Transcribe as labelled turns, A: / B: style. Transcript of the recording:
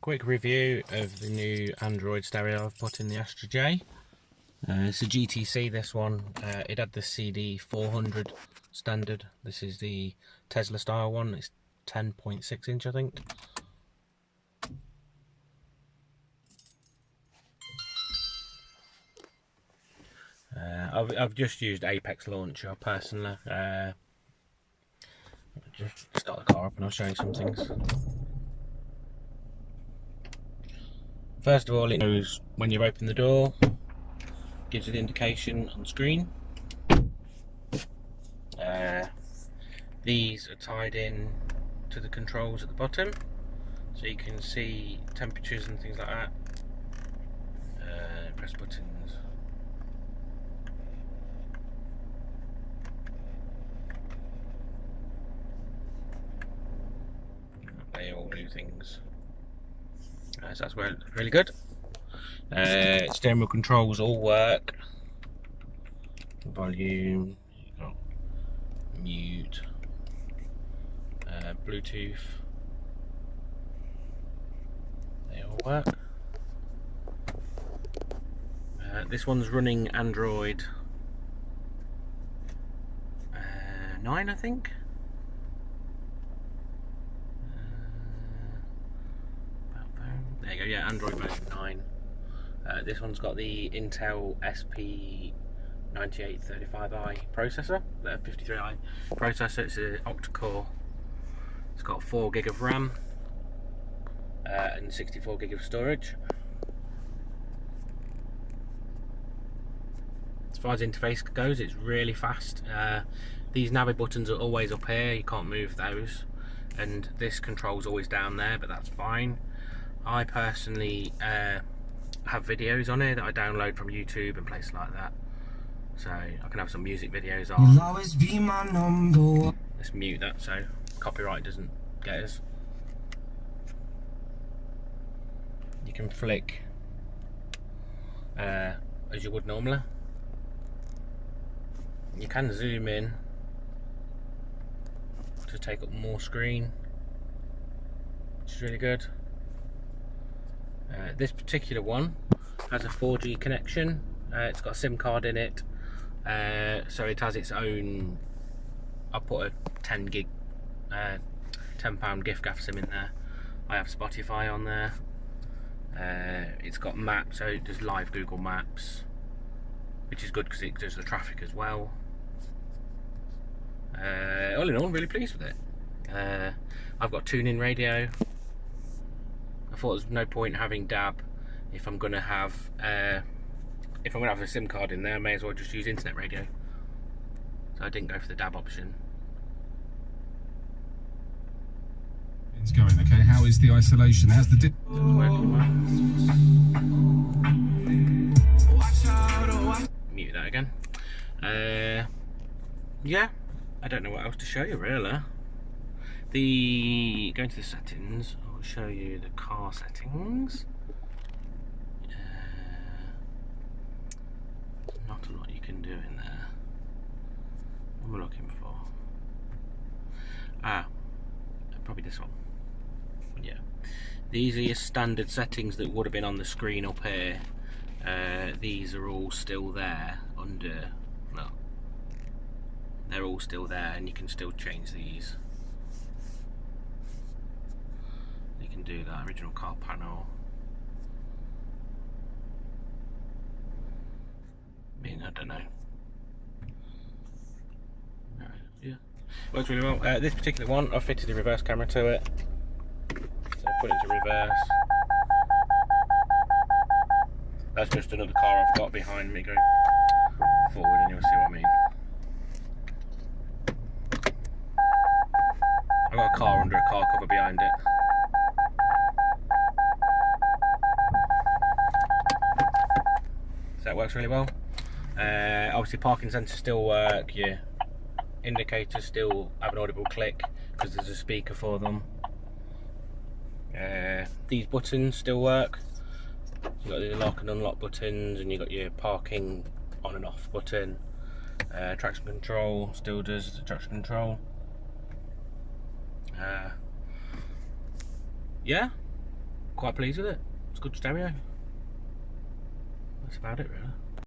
A: Quick review of the new Android stereo I've put in the Astra J. It's a GTC, this one. It had the CD 400 standard. This is the Tesla style one. It's 10.6 inch, I think. I've just used Apex Launcher personally. Just start the car up and I'll show you some things. First of all, it knows when you open the door, gives you the indication on screen. These are tied in to the controls at the bottom, so you can see temperatures and things like that. Press buttons. They all do things. So that's really good. Steering wheel controls all work. Volume, you've got mute, Bluetooth. They all work. This one's running Android 9, I think. There you go, yeah, Android version 9. This one's got the Intel SP9835i processor, the 53i processor. It's an octa-core. It's got 4 gig of RAM and 64 gig of storage. As far as interface goes, it's really fast. These navi buttons are always up here, you can't move those, and this control's always down there, but that's fine. I personally have videos on here that I download from YouTube and places like that, so I can have some music videos on. You'll always be my number one. Let's mute that so copyright doesn't get us. You can flick as you would normally. You can zoom in to take up more screen, which is really good. This particular one has a 4G connection. It's got a SIM card in it, so it has its own. I put a 10 gig, £10 gift gaff SIM in there. I have Spotify on there. It's got maps, so it does live Google Maps, which is good because it does the traffic as well. All in all, I'm really pleased with it. I've got tune-in radio. I thought there's no point having DAB if I'm gonna have a SIM card in there. I may as well just use internet radio. So I didn't go for the DAB option.
B: It's going okay. How is the isolation? How's the
A: It's working well. Mute that again. Yeah, I don't know what else to show you really. Going to the settings, I'll show you the car settings. Not a lot you can do in there. What am I looking for? Probably this one. Yeah. These are your standard settings that would have been on the screen up here. These are all still there under, well, they're all still there and you can still change these. You can do that original car panel. I mean, I don't know. Yeah, works really well. This particular one, I've fitted a reverse camera to it, so I put it to reverse. That's just another car I've got behind me going forward, and you'll see what I mean. I've got a car under a car cover behind it. So that works really well. Obviously parking sensors still work, your indicators still have an audible click because there's a speaker for them. These buttons still work. You've got the lock and unlock buttons, and you've got your parking on and off button. Traction control still does the traction control. Yeah, quite pleased with it. It's good stereo. That's about it really.